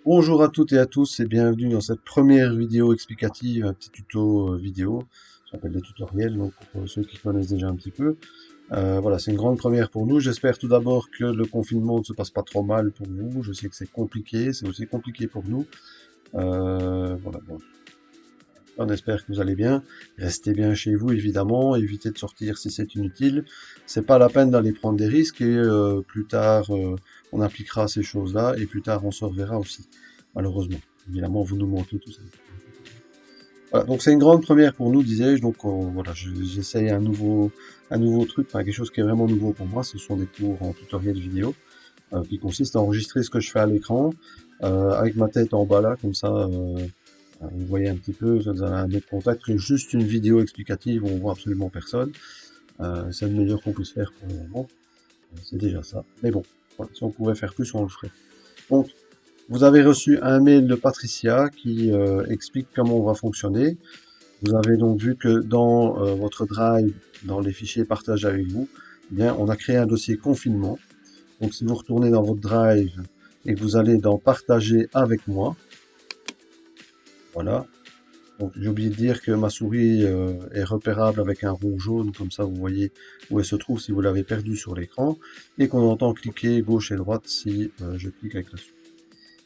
Bonjour à toutes et à tous et bienvenue dans cette première vidéo explicative, un petit tuto vidéo. J'appelle des tutoriels donc pour ceux qui connaissent déjà un petit peu. Voilà, c'est une grande première pour nous. J'espère tout d'abord que le confinement ne se passe pas trop mal pour vous. Je sais que c'est compliqué, c'est aussi compliqué pour nous. Voilà, bon, on espère que vous allez bien. Restez bien chez vous évidemment, évitez de sortir si c'est inutile. C'est pas la peine d'aller prendre des risques et plus tard on appliquera ces choses-là et plus tard on se reverra aussi. Malheureusement. Évidemment, vous nous manquez tout ça. Voilà, donc c'est une grande première pour nous, disais-je. Donc voilà, j'essaye un nouveau truc, enfin quelque chose qui est vraiment nouveau pour moi. Ce sont des cours en tutoriel vidéo qui consistent à enregistrer ce que je fais à l'écran avec ma tête en bas là, comme ça. Vous voyez un petit peu, vous avez un autre contact que juste une vidéo explicative où on voit absolument personne. C'est le meilleur qu'on puisse faire pour le moment. C'est déjà ça. Mais bon, voilà, si on pouvait faire plus, on le ferait. Donc, vous avez reçu un mail de Patricia qui explique comment on va fonctionner. Vous avez donc vu que dans votre Drive, dans les fichiers partagés avec vous, eh bien, on a créé un dossier confinement. Donc, si vous retournez dans votre Drive et que vous allez dans Partager avec moi, voilà. Donc, j'ai oublié de dire que ma souris est repérable avec un rond jaune, comme ça vous voyez où elle se trouve si vous l'avez perdue sur l'écran, et qu'on entend cliquer gauche et droite si je clique avec la souris.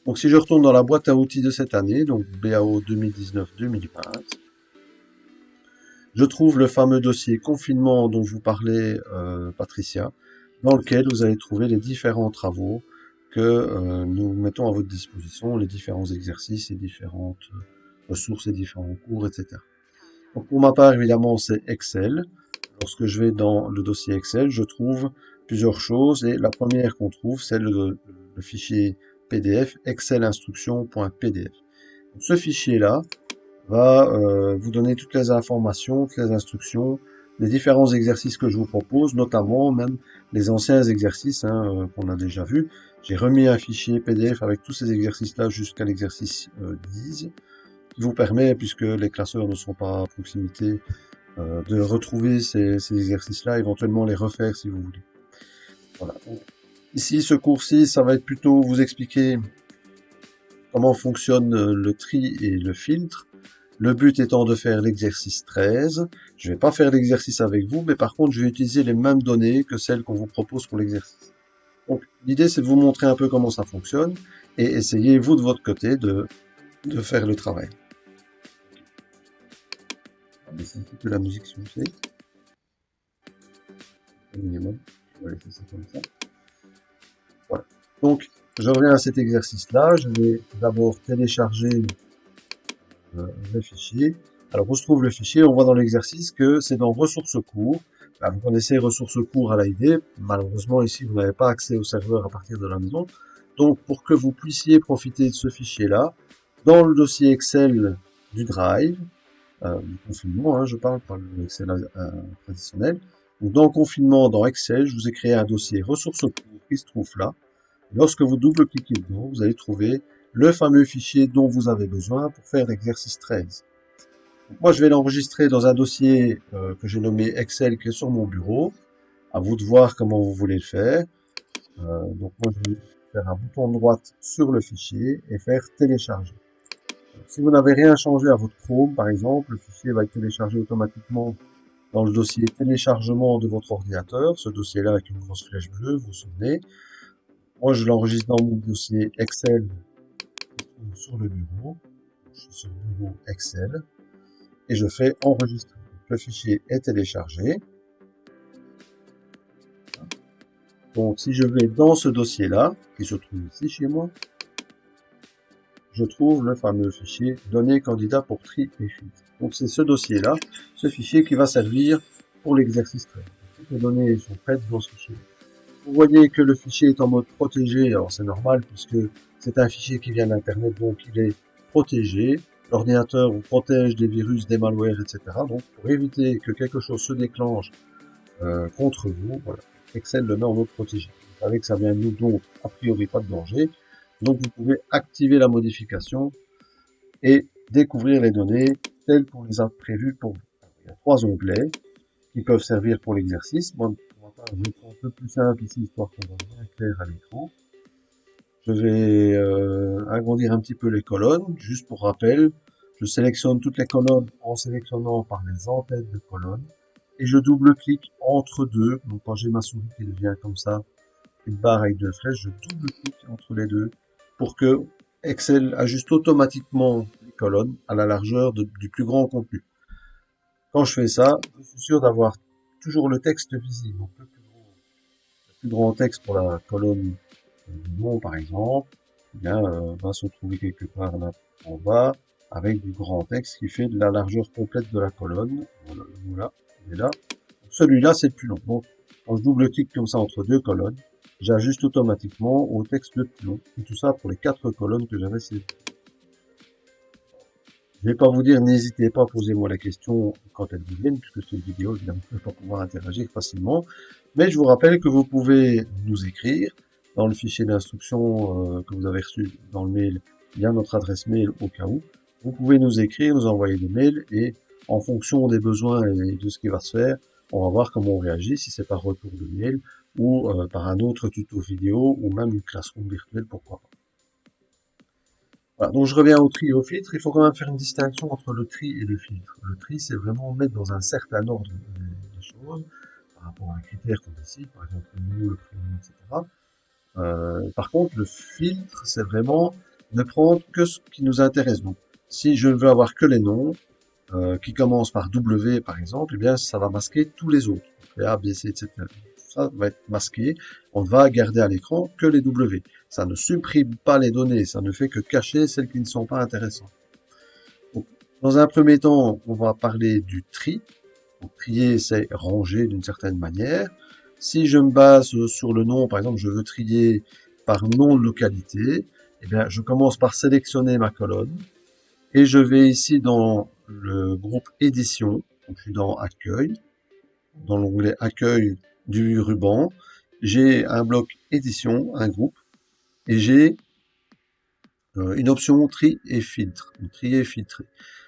Donc si je retourne dans la boîte à outils de cette année, donc BAO 2019-2020, je trouve le fameux dossier confinement dont vous parlez, Patricia, dans lequel vous allez trouver les différents travaux que nous mettons à votre disposition, les différents exercices, les différentes ressources, les différents cours, etc. Donc pour ma part, évidemment, c'est Excel. Lorsque je vais dans le dossier Excel, je trouve plusieurs choses et la première qu'on trouve, c'est le fichier PDF excelinstruction.pdf. Ce fichier-là va vous donner toutes les informations, toutes les instructions, les différents exercices que je vous propose, notamment même les anciens exercices qu'on a déjà vus. J'ai remis un fichier PDF avec tous ces exercices-là jusqu'à l'exercice 10, qui vous permet, puisque les classeurs ne sont pas à proximité, de retrouver ces exercices-là, éventuellement les refaire si vous voulez. Voilà. Donc, ici, ce cours-ci, ça va être plutôt vous expliquer comment fonctionne le tri et le filtre. Le but étant de faire l'exercice 13. Je ne vais pas faire l'exercice avec vous, mais par contre, je vais utiliser les mêmes données que celles qu'on vous propose pour l'exercice. Donc, l'idée, c'est de vous montrer un peu comment ça fonctionne et essayez, vous, de votre côté, de faire le travail. On va baisser un petit peu la musique, s'il vous plaît. Au minimum. On va laisser ça comme ça. Voilà. Donc, je reviens à cet exercice-là. Je vais d'abord télécharger le fichier. Alors, où se trouve le fichier? On voit dans l'exercice que c'est dans ressources cours. Là, vous connaissez ressources cours à l'AID. Malheureusement, ici, vous n'avez pas accès au serveur à partir de la maison. Donc, pour que vous puissiez profiter de ce fichier-là, dans le dossier Excel du Drive, du confinement, je parle, pas le Excel traditionnel. Donc, dans le confinement, dans Excel, je vous ai créé un dossier ressources cours qui se trouve là. Lorsque vous double-cliquez dedans, vous allez trouver le fameux fichier dont vous avez besoin pour faire l'exercice 13. Donc moi, je vais l'enregistrer dans un dossier que j'ai nommé Excel qui est sur mon bureau. À vous de voir comment vous voulez le faire. Donc moi, je vais faire un bouton droite sur le fichier et faire télécharger. Donc, si vous n'avez rien changé à votre Chrome, par exemple, le fichier va être téléchargé automatiquement dans le dossier téléchargement de votre ordinateur. Ce dossier-là avec une grosse flèche bleue, vous vous souvenez. Moi, je l'enregistre dans mon dossier Excel sur le bureau. Je suis sur le bureau Excel et je fais enregistrer. Le fichier est téléchargé. Donc, si je vais dans ce dossier-là, qui se trouve ici chez moi, je trouve le fameux fichier données candidats pour tri et filtre. Donc, c'est ce dossier-là, ce fichier qui va servir pour l'exercice 13. Toutes les données sont prêtes dans ce fichier. Vous voyez que le fichier est en mode protégé. Alors, c'est normal puisque c'est un fichier qui vient d'Internet, donc il est protégé. L'ordinateur vous protège des virus, des malwares, etc. Donc, pour éviter que quelque chose se déclenche contre vous, voilà, Excel le met en mode protégé. Vous savez que ça vient de nous, donc a priori pas de danger. Donc, vous pouvez activer la modification et découvrir les données telles qu'on les a prévues pour vous. Il y a 3 onglets qui peuvent servir pour l'exercice. Moi, je vais prendre un peu plus simple ici, histoire qu'on voit bien clair à l'écran. Je vais agrandir un petit peu les colonnes. Juste pour rappel, je sélectionne toutes les colonnes en sélectionnant par les en-têtes de colonnes. Et je double-clique entre deux. Donc quand j'ai ma souris qui devient comme ça, une barre avec deux flèches, je double-clique entre les deux pour que Excel ajuste automatiquement les colonnes à la largeur du plus grand contenu. Quand je fais ça, je suis sûr d'avoir toujours le texte visible. Donc le plus grand texte pour la colonne du nom, par exemple, eh bien, va se trouver quelque part là en bas avec du grand texte qui fait de la largeur complète de la colonne. Voilà, il est là. Celui-là, c'est le plus long. Donc, quand je double-clique comme ça entre deux colonnes, j'ajuste automatiquement au texte le plus long. Et tout ça pour les 4 colonnes que j'avais sélectionnées. Je vais pas vous dire, n'hésitez pas à poser moi la question quand elles vous viennent, puisque c'est une vidéo, évidemment, je ne vais pas pouvoir interagir facilement. Mais je vous rappelle que vous pouvez nous écrire dans le fichier d'instruction que vous avez reçu dans le mail. Il y a notre adresse mail au cas où. Vous pouvez nous écrire, nous envoyer des mails et en fonction des besoins et de ce qui va se faire, on va voir comment on réagit, si c'est par retour de mail ou par un autre tuto vidéo ou même une classroom virtuelle, pourquoi pas. Voilà, donc je reviens au tri et au filtre. Il faut quand même faire une distinction entre le tri et le filtre. Le tri, c'est vraiment mettre dans un certain ordre les choses par rapport à un critère qu'on décide, par exemple le nom, le prénom, etc. Par contre, le filtre, c'est vraiment ne prendre que ce qui nous intéresse. Donc, si je ne veux avoir que les noms qui commencent par W, par exemple, eh bien, ça va masquer tous les autres. Donc, les A, B, C, etc. Ça va être masqué. On ne va garder à l'écran que les W. Ça ne supprime pas les données. Ça ne fait que cacher celles qui ne sont pas intéressantes. Donc, dans un premier temps, on va parler du tri. Donc, trier, c'est ranger d'une certaine manière. Si je me base sur le nom, par exemple, je veux trier par nom de localité, eh bien, je commence par sélectionner ma colonne et je vais ici dans le groupe édition. Donc, je suis dans accueil, dans l'onglet accueil du ruban. J'ai un bloc édition, un groupe, et j'ai une option tri et filtre, trier et filtrer,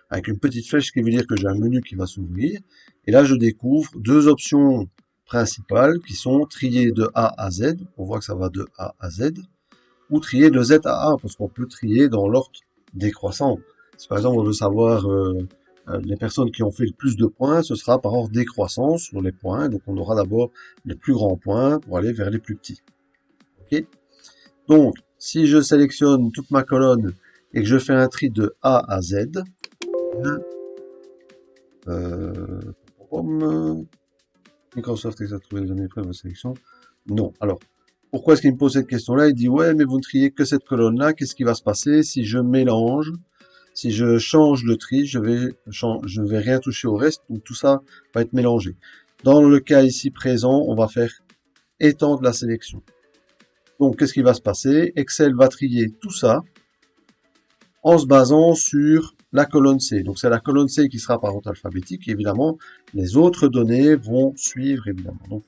avec une petite flèche qui veut dire que j'ai un menu qui va s'ouvrir. Et là, je découvre deux options principales qui sont trier de A à Z, on voit que ça va de A à Z, ou trier de Z à A, parce qu'on peut trier dans l'ordre décroissant. Si par exemple on veut savoir les personnes qui ont fait le plus de points, ce sera par ordre décroissant sur les points, donc on aura d'abord les plus grands points pour aller vers les plus petits. Ok. Donc, si je sélectionne toute ma colonne et que je fais un tri de A à Z, Microsoft a trouvé les données près de votre sélection. Non. Alors, pourquoi est-ce qu'il me pose cette question-là? Il dit, ouais, mais vous ne triez que cette colonne-là. Qu'est-ce qui va se passer si je mélange, si je change le tri, je vais rien toucher au reste, donc tout ça va être mélangé. Dans le cas ici présent, on va faire étendre la sélection. Donc, qu'est-ce qui va se passer? Excel va trier tout ça en se basant sur la colonne C. Donc, c'est la colonne C qui sera par ordre alphabétique. Et évidemment, les autres données vont suivre, évidemment. Donc,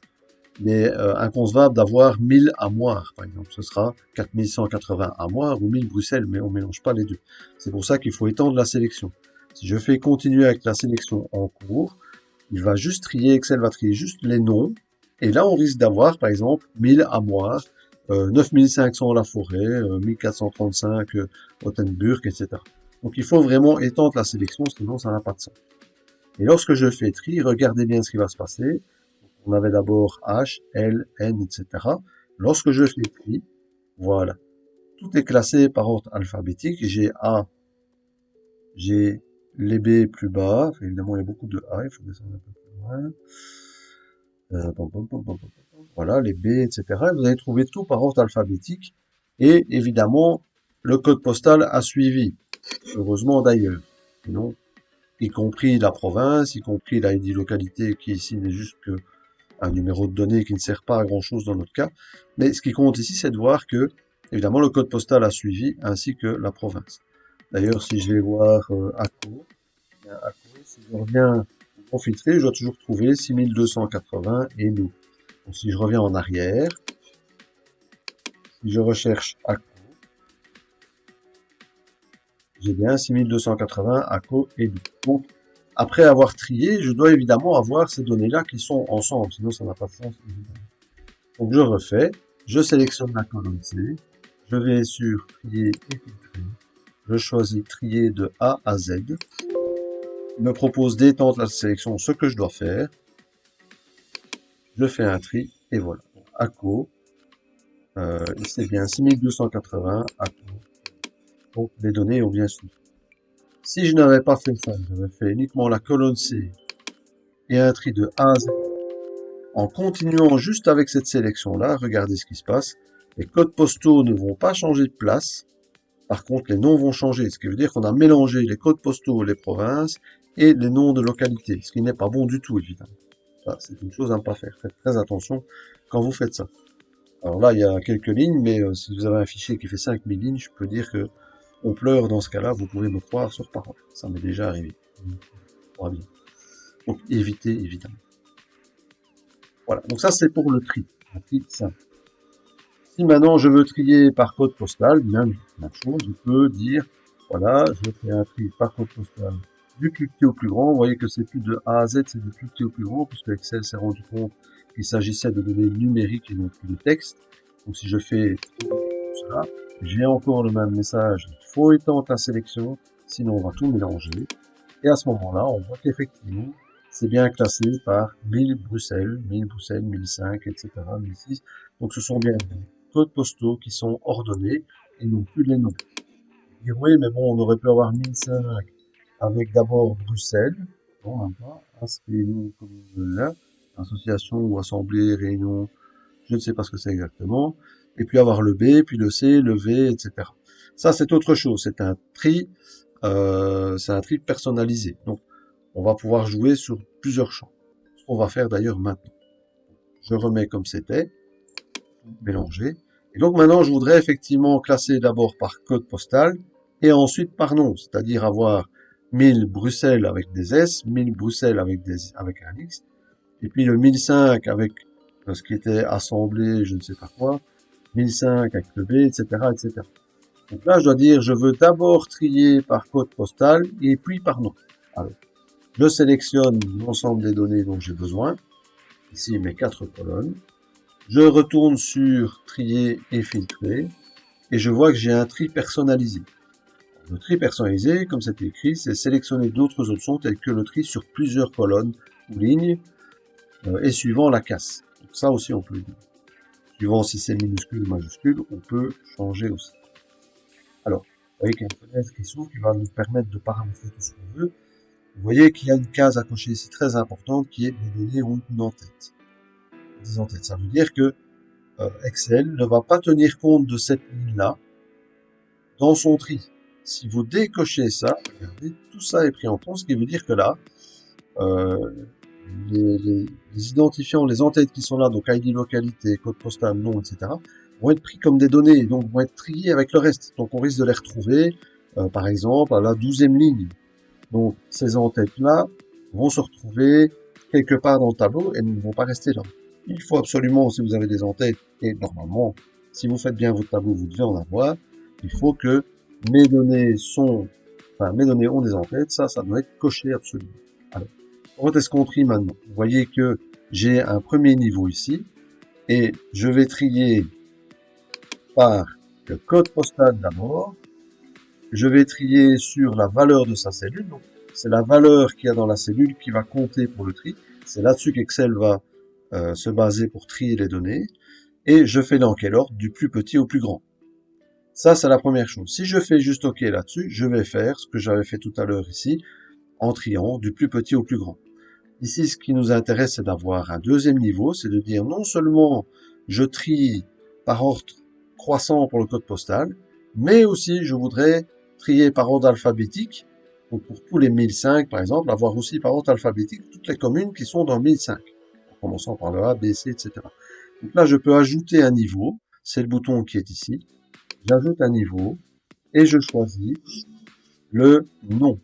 il est inconcevable d'avoir 1000 armoires, par exemple. Ce sera 4180 armoires ou 1000 Bruxelles, mais on ne mélange pas les deux. C'est pour ça qu'il faut étendre la sélection. Si je fais continuer avec la sélection en cours, il va juste trier, Excel va trier juste les noms. Et là, on risque d'avoir, par exemple, 1000 armoires, 9500 La Forêt, 1435 Ottenburg, etc. Donc, il faut vraiment étendre la sélection, sinon ça n'a pas de sens. Et lorsque je fais tri, regardez bien ce qui va se passer. On avait d'abord H, L, N, etc. Lorsque je fais tri, voilà. Tout est classé par ordre alphabétique. J'ai A, j'ai les B plus bas. Enfin, évidemment, il y a beaucoup de A, il faut descendre un peu plus loin. Voilà, les B, etc. Vous allez trouver tout par ordre alphabétique. Et évidemment, le code postal a suivi. Heureusement d'ailleurs. Sinon, y compris la province, y compris la ID localité qui ici n'est juste que un numéro de données qui ne sert pas à grand chose dans notre cas. Mais ce qui compte ici, c'est de voir que, évidemment, le code postal a suivi, ainsi que la province. D'ailleurs, si je vais voir ACO, si je reviens au filtré, je dois toujours trouver 6280 et nous. Donc, si je reviens en arrière, si je recherche ACO, j'ai bien 6280 ACO et nous. Donc, après avoir trié, je dois évidemment avoir ces données-là qui sont ensemble, sinon ça n'a pas de sens. Donc je refais, je sélectionne la colonne C, Je vais sur trier et filtrer. Je choisis trier de A à Z. Il me propose d'étendre la sélection, ce que je dois faire. Je fais un tri et voilà. ACO, c'est bien 6280 ACO. Donc les données ont bien suivi. Si je n'avais pas fait ça, j'avais fait uniquement la colonne C et un tri de A à Z. En continuant juste avec cette sélection-là, regardez ce qui se passe. Les codes postaux ne vont pas changer de place. Par contre, les noms vont changer, ce qui veut dire qu'on a mélangé les codes postaux, les provinces et les noms de localités, ce qui n'est pas bon du tout, évidemment. Ça, c'est une chose à ne pas faire. Faites très attention quand vous faites ça. Alors là, il y a quelques lignes, mais si vous avez un fichier qui fait 5000 lignes, je peux dire que on pleure dans ce cas-là, vous pouvez me croire sur parole. Ça m'est déjà arrivé. Bien. Donc, évitez, évidemment. Voilà, donc ça, c'est pour le tri. Un tri simple. Si maintenant je veux trier par code postal, même chose, je peux dire, voilà, je fais un tri par code postal du plus petit au plus grand. Vous voyez que c'est plus de A à Z, c'est du plus petit au plus grand, puisque Excel s'est rendu compte qu'il s'agissait de données numériques et non plus de texte. Donc si je fais cela, j'ai encore le même message. Il faut étendre la sélection, sinon on va tout mélanger. Et à ce moment-là, on voit qu'effectivement, c'est bien classé par 1000 Bruxelles, 1005, etc., 1006. Donc ce sont bien des codes postaux qui sont ordonnés et non plus les noms. Dire oui, mais bon, on aurait pu avoir 1005 avec d'abord Bruxelles, bon, même pas, réunion comme là, association ou assemblée, réunion, je ne sais pas ce que c'est exactement, et puis avoir le B, puis le C, le V, etc. Ça, c'est autre chose, c'est un tri personnalisé. Donc, on va pouvoir jouer sur plusieurs champs. Ce qu'on va faire d'ailleurs maintenant. Je remets comme c'était, mélanger. Et donc maintenant, je voudrais effectivement classer d'abord par code postal et ensuite par nom, c'est-à-dire avoir 1000 Bruxelles avec des S, 1000 Bruxelles avec un X, et puis le 1005 avec ce qui était assemblé, je ne sais pas quoi, 1005 avec le B, etc., etc. Donc là, je dois dire, je veux d'abord trier par code postal et puis par nom. Alors, je sélectionne l'ensemble des données dont j'ai besoin. Ici, mes 4 colonnes. Je retourne sur trier et filtrer. Et je vois que j'ai un tri personnalisé. Le tri personnalisé, comme c'est écrit, c'est sélectionner d'autres options telles que le tri sur plusieurs colonnes ou lignes et suivant la casse. Donc ça aussi, on peut le dire. Suivant si c'est minuscule ou majuscule, on peut changer aussi. Alors, vous voyez qu'il y a une fenêtre qui s'ouvre qui va nous permettre de paramétrer tout ce qu'on veut. Vous voyez qu'il y a une case à cocher ici très importante qui est les données ont une en-tête. Des en-têtes, ça veut dire que Excel ne va pas tenir compte de cette ligne-là dans son tri. Si vous décochez ça, regardez, tout ça est pris en compte, ce qui veut dire que là, les identifiants, les en-têtes qui sont là, donc ID localité, code postal, nom, etc., vont être pris comme des données, et donc vont être triés avec le reste. Donc on risque de les retrouver, par exemple, à la 12e ligne. Donc ces en-têtes-là vont se retrouver quelque part dans le tableau et ne vont pas rester là. Il faut absolument, si vous avez des en-têtes, et normalement, si vous faites bien votre tableau, vous devez en avoir, il faut que mes données ont des en-têtes, ça doit être coché absolument. Alors, comment est-ce qu'on trie maintenant? Vous voyez que j'ai un premier niveau ici, et je vais trier par le code postal d'abord. Je vais trier sur la valeur de sa cellule. Donc, c'est la valeur qu'il y a dans la cellule qui va compter pour le tri. C'est là-dessus qu'Excel va se baser pour trier les données. Et je fais dans quel ordre? Du plus petit au plus grand. Ça, c'est la première chose. Si je fais juste OK là-dessus, je vais faire ce que j'avais fait tout à l'heure ici, en triant du plus petit au plus grand. Ici, ce qui nous intéresse, c'est d'avoir un deuxième niveau, c'est de dire non seulement je trie par ordre croissant pour le code postal, mais aussi je voudrais trier par ordre alphabétique, donc pour tous les 1005 par exemple, avoir aussi par ordre alphabétique toutes les communes qui sont dans 1005, en commençant par le A, B, C, etc. Donc là, je peux ajouter un niveau, c'est le bouton qui est ici, j'ajoute un niveau, et je choisis le nom.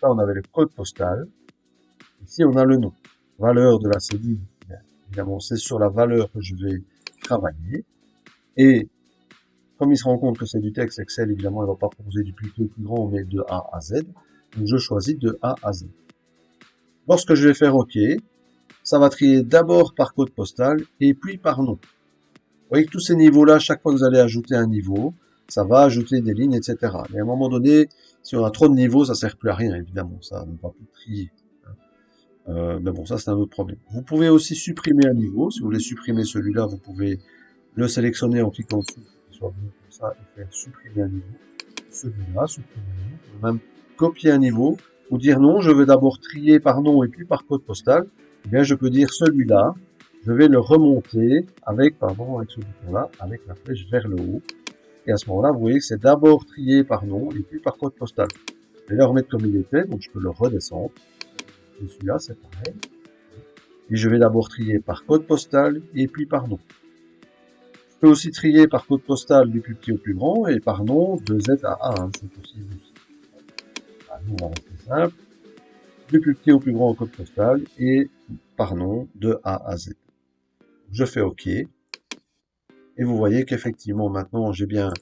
Là, on avait le code postal, ici on a le nom, valeur de la cellule, évidemment c'est sur la valeur que je vais travailler, et comme il se rend compte que c'est du texte, Excel, évidemment, il ne va pas proposer du plus petit au plus grand, mais de A à Z. Donc, je choisis de A à Z. Lorsque je vais faire OK, ça va trier d'abord par code postal et puis par nom. Vous voyez que tous ces niveaux-là, chaque fois que vous allez ajouter un niveau, ça va ajouter des lignes, etc. Mais à un moment donné, si on a trop de niveaux, ça sert plus à rien, évidemment. Ça ne va plus trier. Mais bon, ça, c'est un autre problème. Vous pouvez aussi supprimer un niveau. Si vous voulez supprimer celui-là, vous pouvez le sélectionner en cliquant dessus, qu'il soit bleu comme ça, et faire supprimer un niveau. Celui-là, supprimer un niveau. Vous pouvez même copier un niveau, ou dire non, je veux d'abord trier par nom et puis par code postal. Eh bien, je peux dire celui-là, je vais le remonter avec, pardon, avec ce bouton-là, avec la flèche vers le haut. Et à ce moment-là, vous voyez que c'est d'abord trié par nom et puis par code postal. Je vais le remettre comme il était, donc je peux le redescendre. Et celui-là, c'est pareil. Et je vais d'abord trier par code postal et puis par nom. Je peux aussi trier par code postal du plus petit au plus grand et par nom de Z à A, hein, c'est possible aussi. Nous, on va rester simple. Du plus petit au plus grand au code postal et par nom de A à Z. Je fais OK. Et vous voyez qu'effectivement, maintenant, j'ai bien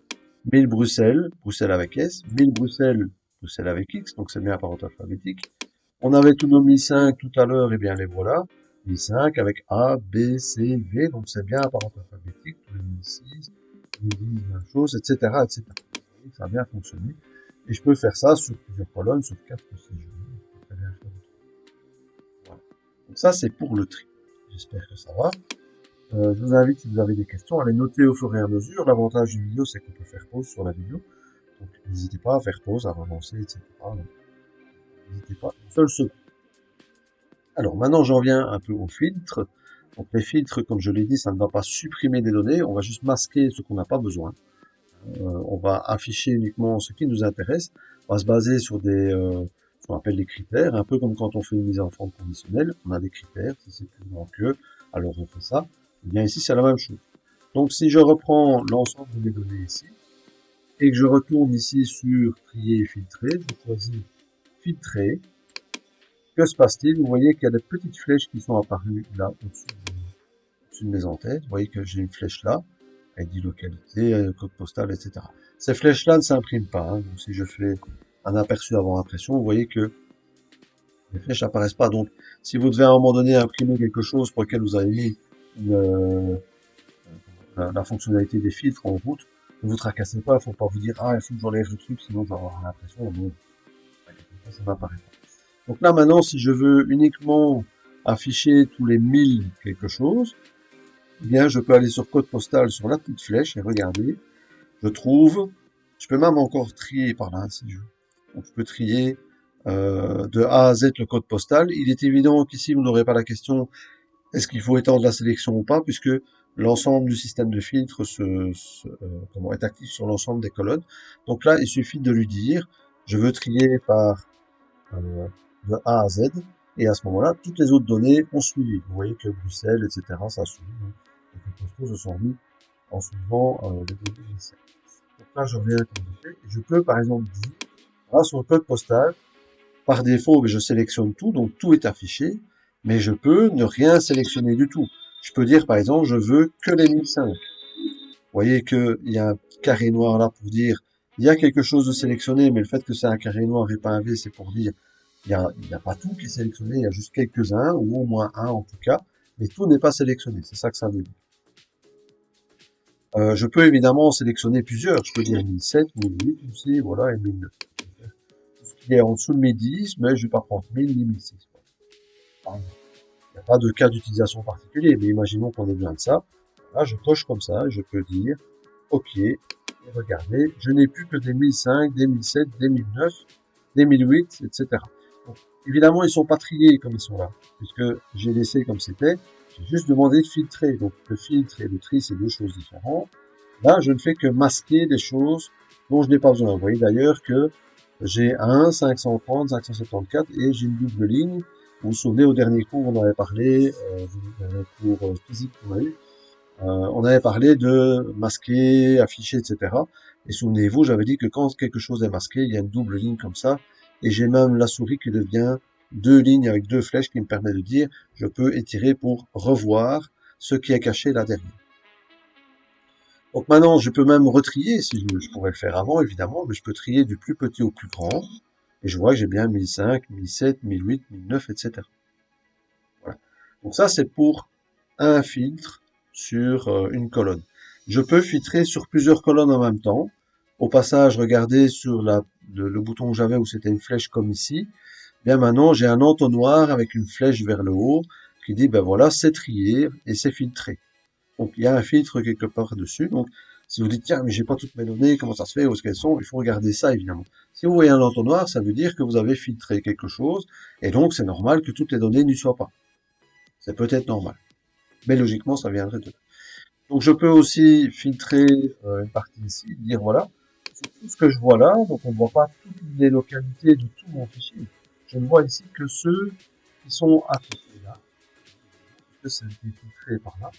1000 Bruxelles, Bruxelles avec S, 1000 Bruxelles, Bruxelles avec X, donc c'est bien par ordre alphabétique. On avait tous nos 1005 tout à l'heure, et bien les voilà. 1005 avec A, B, C, V, donc c'est bien par ordre alphabétique, tous les 1006, 1010, même chose, etc., etc. Ça a bien fonctionné. Et je peux faire ça sur plusieurs colonnes, sur 4 ou 6 jours. Voilà. Donc ça, c'est pour le tri. J'espère que ça va. Je vous invite, si vous avez des questions, à les noter au fur et à mesure. L'avantage d'une vidéo, c'est qu'on peut faire pause sur la vidéo. Donc, n'hésitez pas à faire pause, à relancer, etc. N'hésitez pas une seule seconde. Alors, maintenant, j'en viens un peu aux filtres. Donc, les filtres, comme je l'ai dit, ça ne va pas supprimer des données. On va juste masquer ce qu'on n'a pas besoin. On va afficher uniquement ce qui nous intéresse. On va se baser sur des, ce qu'on appelle des critères, un peu comme quand on fait une mise en forme conditionnelle. On a des critères. Si c'est plus grand que, alors on fait ça. Et bien ici, c'est la même chose. Donc, si je reprends l'ensemble de mes données ici, et que je retourne ici sur trier et filtrer, je choisis filtrer. Que se passe-t-il? Vous voyez qu'il y a des petites flèches qui sont apparues là, au-dessus de mes en-têtes. Vous voyez que j'ai une flèche là, avec dit localité, code postal, etc. Ces flèches-là ne s'impriment pas. Hein. Donc, si je fais un aperçu avant impression, vous voyez que les flèches n'apparaissent pas. Donc, si vous devez à un moment donné imprimer quelque chose pour lequel vous avez mis la fonctionnalité des filtres en route, ne vous tracassez pas. Il ne faut pas vous dire, ah, il faut que j'enlève le truc, sinon je vais avoir l'impression. Non, ça n'apparaît pas. Donc là, maintenant, si je veux uniquement afficher tous les 1000 quelque chose, eh bien, je peux aller sur code postal sur la petite flèche et regarder. Je trouve, je peux même encore trier par là, si je veux. Donc, je peux trier de A à Z le code postal. Il est évident qu'ici, vous n'aurez pas la question est-ce qu'il faut étendre la sélection ou pas, puisque l'ensemble du système de filtre est actif sur l'ensemble des colonnes. Donc là, il suffit de lui dire je veux trier par de A à Z, et à ce moment-là, toutes les autres données ont suivi. Vous voyez que Bruxelles, etc., ça a suivi. Et que les postaux se sont mis en suivant les données initiales. Donc là, je reviens comme je fais, et je peux par exemple dire, voilà, sur le code postal, par défaut, je sélectionne tout, donc tout est affiché, mais je peux ne rien sélectionner du tout. Je peux dire, par exemple, je veux que les 1005. Vous voyez qu'il y a un carré noir là pour dire, il y a quelque chose de sélectionné, mais le fait que c'est un carré noir et pas un V, c'est pour dire, il n'y a pas tout qui est sélectionné, il y a juste quelques-uns, ou au moins un en tout cas, mais tout n'est pas sélectionné, c'est ça que ça veut dire. Je peux évidemment sélectionner plusieurs, je peux dire 1007, 1008 aussi, voilà, et 1009. Tout ce qui est en dessous de mes 10, mais je ne vais pas prendre 1000 ni 1006. Il n'y a pas de cas d'utilisation particulier, mais imaginons qu'on ait besoin de ça. Là, je coche comme ça, je peux dire OK, et regardez, je n'ai plus que des 1005, des 1007, des 1009, des 1008, etc. Donc, évidemment, ils sont pas triés comme ils sont là, puisque j'ai laissé comme c'était. J'ai juste demandé de filtrer. Donc, le filtre et le tri, c'est deux choses différentes. Là, je ne fais que masquer des choses dont je n'ai pas besoin. Vous voyez d'ailleurs que j'ai 1, 530, 574 et j'ai une double ligne. Vous vous souvenez, au dernier cours, on avait parlé, cours physique qu'on a eu, on avait parlé de masquer, afficher, etc. Et souvenez-vous, j'avais dit que quand quelque chose est masqué, il y a une double ligne comme ça. Et j'ai même la souris qui devient deux lignes avec deux flèches qui me permet de dire je peux étirer pour revoir ce qui est caché là derrière. Donc maintenant, je peux même retrier, si je pourrais le faire avant, évidemment, mais je peux trier du plus petit au plus grand. Et je vois que j'ai bien 1005, 1007, 1008, 1009, etc. Voilà. Donc ça, c'est pour un filtre sur une colonne. je peux filtrer sur plusieurs colonnes en même temps. Au passage, regardez sur le bouton que j'avais où c'était une flèche comme ici. Bien maintenant, j'ai un entonnoir avec une flèche vers le haut qui dit, ben voilà, c'est trié et c'est filtré. Donc, il y a un filtre quelque part dessus. Donc, si vous dites, tiens, mais j'ai pas toutes mes données, comment ça se fait, où est-ce qu'elles sont, il faut regarder ça, évidemment. Si vous voyez un entonnoir, ça veut dire que vous avez filtré quelque chose, et donc c'est normal que toutes les données n'y soient pas. C'est peut-être normal. Mais logiquement, ça viendrait de là. Donc, je peux aussi filtrer une partie ici, dire, voilà, c'est tout ce que je vois là, donc on ne voit pas toutes les localités de tout mon fichier. Je ne vois ici que ceux qui sont affichés là, que c'est filtré par là.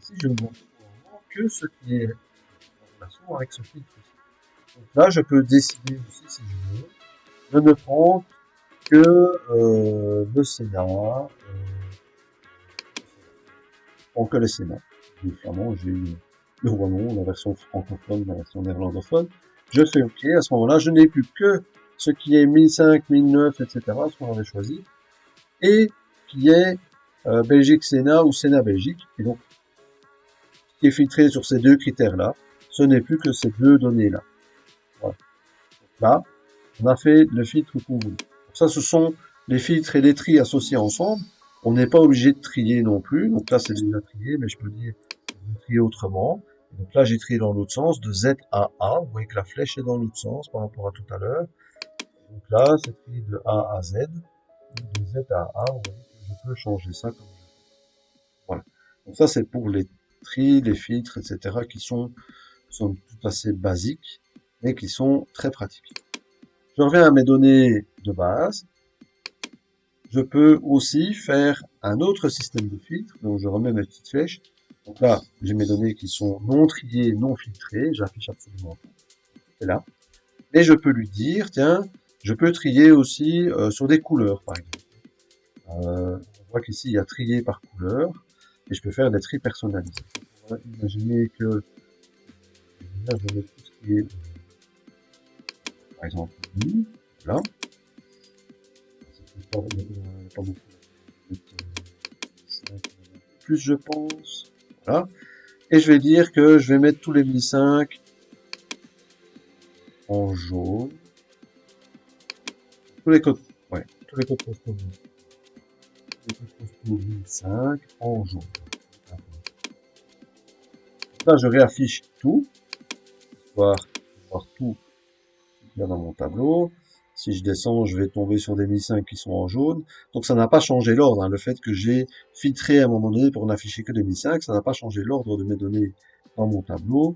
Ici, je ne vois que ce qui est en relation avec ce filtre. Donc là, je peux décider aussi, si je veux, de ne prendre que le Sénat, que le Sénat. Évidemment, j'ai le Wallon, la version francophone, la version néerlandophone. Je fais OK. À ce moment-là, je n'ai plus que ce qui est 1005, 1009, etc., ce qu'on avait choisi, et qui est Belgique Sénat ou Sénat Belgique. Et donc, ce qui est filtré sur ces deux critères-là, ce n'est plus que ces deux données-là. Voilà. Là, on a fait le filtre qu'on voulait. Ça, ce sont les filtres et les tris associés ensemble. On n'est pas obligé de trier non plus. Donc là, c'est déjà trié, mais je peux dire trier autrement. Donc là, j'ai trié dans l'autre sens, de Z à A. Vous voyez que la flèche est dans l'autre sens par rapport à tout à l'heure. Donc là, c'est trié de A à Z. De Z à A, vous voyez que je peux changer ça comme je veux. Voilà. Donc ça, c'est pour les tris, les filtres, etc., qui sont tout assez basiques, mais qui sont très pratiques. Je reviens à mes données de base. Je peux aussi faire un autre système de filtre. Donc, je remets mes petites flèches. Donc là, j'ai mes données qui sont non triées, non filtrées. J'affiche absolument tout. C'est là. Et je peux lui dire, tiens, je peux trier aussi sur des couleurs, par exemple. On voit qu'ici, il y a trié par couleur. Et je peux faire des tris personnalisés. On va imaginer que là, je mets tout ce qui est, par exemple, là. Pas beaucoup. Plus, je pense. Voilà. Et je vais dire que je vais mettre tous les 1005 en jaune. Tous les codes, ouais, tous les codes postaux. Les codes postaux 1005 en jaune. Là, je réaffiche tout. Voir tout qu'il y a dans mon tableau. Si je descends, je vais tomber sur des 1005 qui sont en jaune. Donc ça n'a pas changé l'ordre. Hein. Le fait que j'ai filtré à un moment donné pour n'afficher que des 1005, ça n'a pas changé l'ordre de mes données dans mon tableau.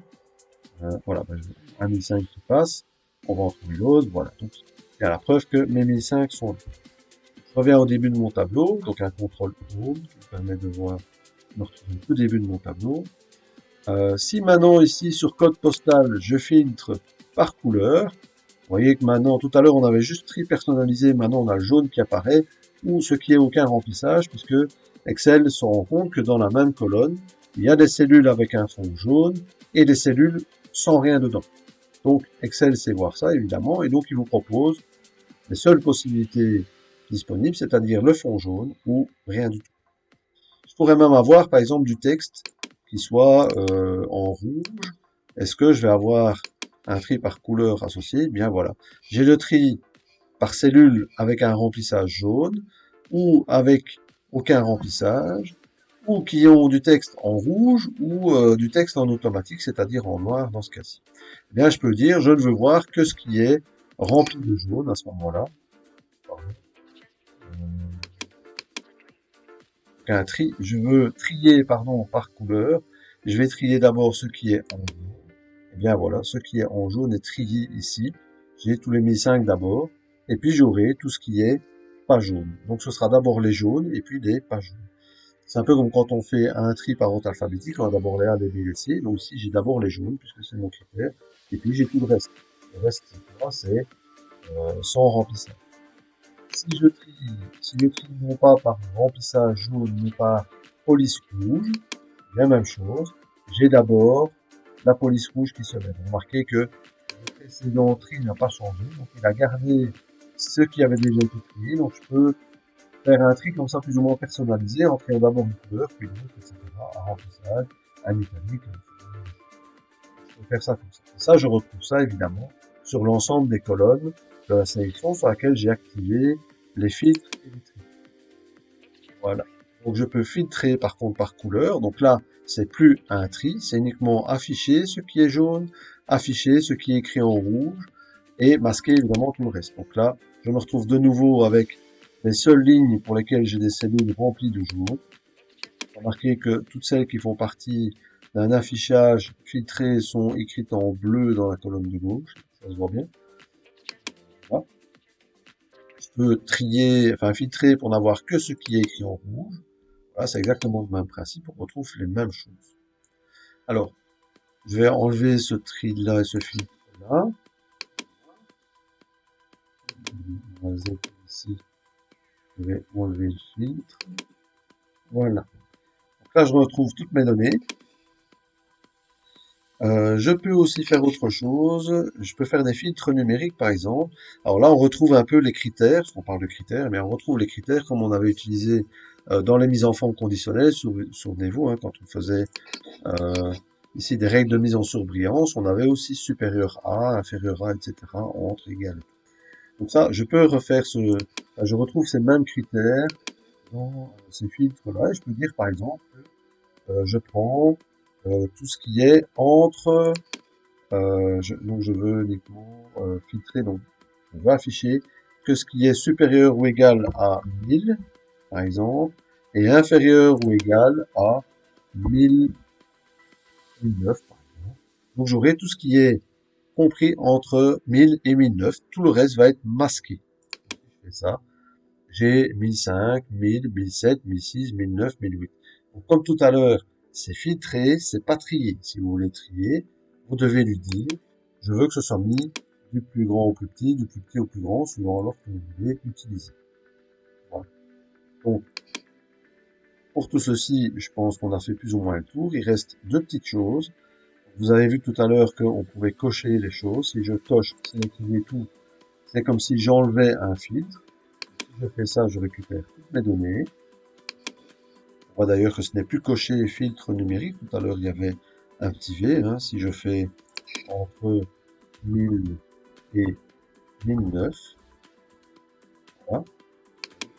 Voilà, ben, un 1005 qui passe. On va en trouver l'autre. Voilà. Donc il y a la preuve que mes 1005 sont là. Je reviens au début de mon tableau. Donc un contrôle home qui me permet de voir, de retrouver le début de mon tableau. Si maintenant ici sur code postal, je filtre par couleur, vous voyez que maintenant, tout à l'heure, on avait juste tri personnalisé, maintenant on a le jaune qui apparaît, ou ce qui est aucun remplissage, puisque Excel se rend compte que dans la même colonne, il y a des cellules avec un fond jaune et des cellules sans rien dedans. Donc Excel sait voir ça, évidemment, et donc il vous propose les seules possibilités disponibles, c'est-à-dire le fond jaune ou rien du tout. Je pourrais même avoir, par exemple, du texte qui soit en rouge. Est-ce que je vais avoir un tri par couleur associé? Bien voilà. J'ai le tri par cellule avec un remplissage jaune ou avec aucun remplissage ou qui ont du texte en rouge ou du texte en automatique, c'est-à-dire en noir dans ce cas-ci. Eh bien, je peux dire, je ne veux voir que ce qui est rempli de jaune à ce moment-là. Un tri, je veux trier par couleur. Je vais trier d'abord ce qui est en jaune. Et bien voilà, ce qui est en jaune est trié ici. J'ai tous les 1005 d'abord, et puis j'aurai tout ce qui est pas jaune. Donc ce sera d'abord les jaunes et puis les pas jaunes. C'est un peu comme quand on fait un tri par ordre alphabétique, on a d'abord les A, les B, les C. Donc ici j'ai d'abord les jaunes puisque c'est mon critère, et puis j'ai tout le reste. Le reste, c'est sans remplissage. Si je trie non pas par remplissage jaune, mais par police rouge, la même chose. J'ai d'abord la police rouge qui se met. Remarquez que le précédent tri n'a pas changé, donc il a gardé ce qui avait déjà été trié. Donc je peux faire un tri comme ça plus ou moins personnalisé en triant d'abord une couleur, puis l'autre, etc. Un remplissage, un italique, peux faire ça comme ça. Et ça, je retrouve ça évidemment sur l'ensemble des colonnes de la sélection sur laquelle j'ai activé les filtres et les tri. Voilà. Donc je peux filtrer par contre par couleur. Donc là, c'est plus un tri, c'est uniquement afficher ce qui est jaune, afficher ce qui est écrit en rouge et masquer évidemment tout le reste. Donc là, je me retrouve de nouveau avec les seules lignes pour lesquelles j'ai des cellules remplies de jaune. Remarquez que toutes celles qui font partie d'un affichage filtré sont écrites en bleu dans la colonne de gauche. Ça se voit bien. Voilà. Je peux trier, enfin filtrer pour n'avoir que ce qui est écrit en rouge. Voilà, c'est exactement le même principe. On retrouve les mêmes choses. Alors, je vais enlever ce tri-là et ce filtre-là. On va ici. Je vais enlever le filtre. Voilà. Donc là, je retrouve toutes mes données. Je peux aussi faire autre chose. Je peux faire des filtres numériques, par exemple. Alors là, on retrouve un peu les critères, parce qu'on parle de critères, mais on retrouve les critères comme on avait utilisé dans les mises en forme conditionnelles, souvenez-vous, hein, quand on faisait ici des règles de mise en surbrillance, on avait aussi supérieur à, inférieur à, etc., entre, égal. Donc ça, je peux refaire je retrouve ces mêmes critères dans ces filtres-là, et je peux dire, par exemple, que je prends tout ce qui est entre, donc je veux uniquement filtrer, donc je veux afficher que ce qui est supérieur ou égal à 1000, par exemple, et inférieur ou égal à 1000, 1009, par exemple. Donc j'aurai tout ce qui est compris entre 1000 et 1009, tout le reste va être masqué. Si je fais ça, j'ai 1005, 1000, 1007, 1006, 1009, 1008. Donc comme tout à l'heure, c'est filtré, c'est pas trié. Si vous voulez trier, vous devez lui dire, je veux que ce soit mis du plus grand au plus petit, du plus petit au plus grand, suivant l'ordre que vous voulez utiliser. Voilà. Donc, pour tout ceci, je pense qu'on a fait plus ou moins le tour. Il reste deux petites choses. Vous avez vu tout à l'heure qu'on pouvait cocher les choses. Si je coche sélectionner tout, c'est comme si j'enlevais un filtre. Si je fais ça, je récupère toutes mes données. On voit d'ailleurs que ce n'est plus coché filtre numérique. Tout à l'heure, il y avait un petit V. Hein. Si je fais entre 1000 et 1009, voilà,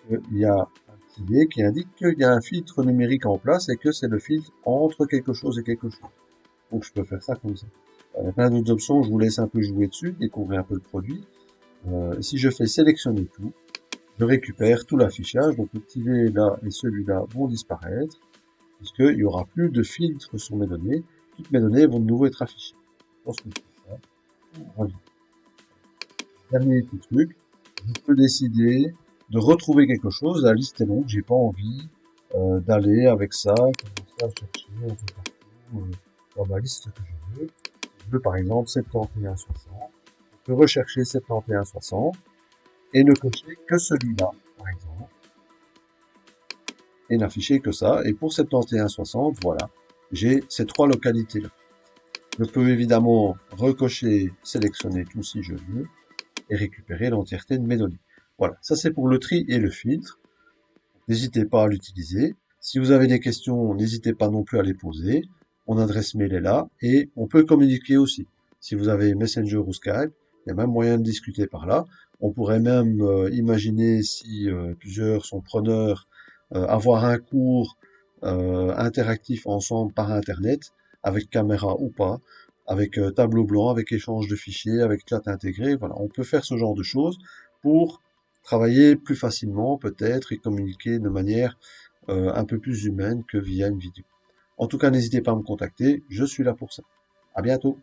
il y a un petit V qui indique qu'il y a un filtre numérique en place et que c'est le filtre entre quelque chose et quelque chose. Donc je peux faire ça comme ça. Il y a plein d'autres options, je vous laisse un peu jouer dessus, découvrir un peu le produit. Si je fais sélectionner tout, je récupère tout l'affichage, donc le petit V là et celui-là vont disparaître, puisqu'il n'y aura plus de filtre sur mes données, toutes mes données vont de nouveau être affichées. Lorsque je fais ça, voilà. Dernier petit truc, je peux décider de retrouver quelque chose, la liste est longue, j'ai pas envie d'aller avec ça, commencer à chercher un peu partout dans ma liste que je veux. Je veux par exemple 7160, je peux rechercher 7160 et ne cocher que celui-là, par exemple, et n'afficher que ça. Et pour 7160, voilà, j'ai ces trois localités-là. Je peux évidemment recocher, sélectionner tout si je veux, et récupérer l'entièreté de mes données. Voilà, ça c'est pour le tri et le filtre. N'hésitez pas à l'utiliser. Si vous avez des questions, n'hésitez pas non plus à les poser. Mon adresse mail est là, et on peut communiquer aussi. Si vous avez Messenger ou Skype, il y a même moyen de discuter par là. On pourrait même imaginer, si plusieurs sont preneurs, avoir un cours interactif ensemble par Internet, avec caméra ou pas, avec tableau blanc, avec échange de fichiers, avec chat intégré. Voilà, on peut faire ce genre de choses pour travailler plus facilement peut-être et communiquer de manière un peu plus humaine que via une vidéo. En tout cas, n'hésitez pas à me contacter, je suis là pour ça. À bientôt.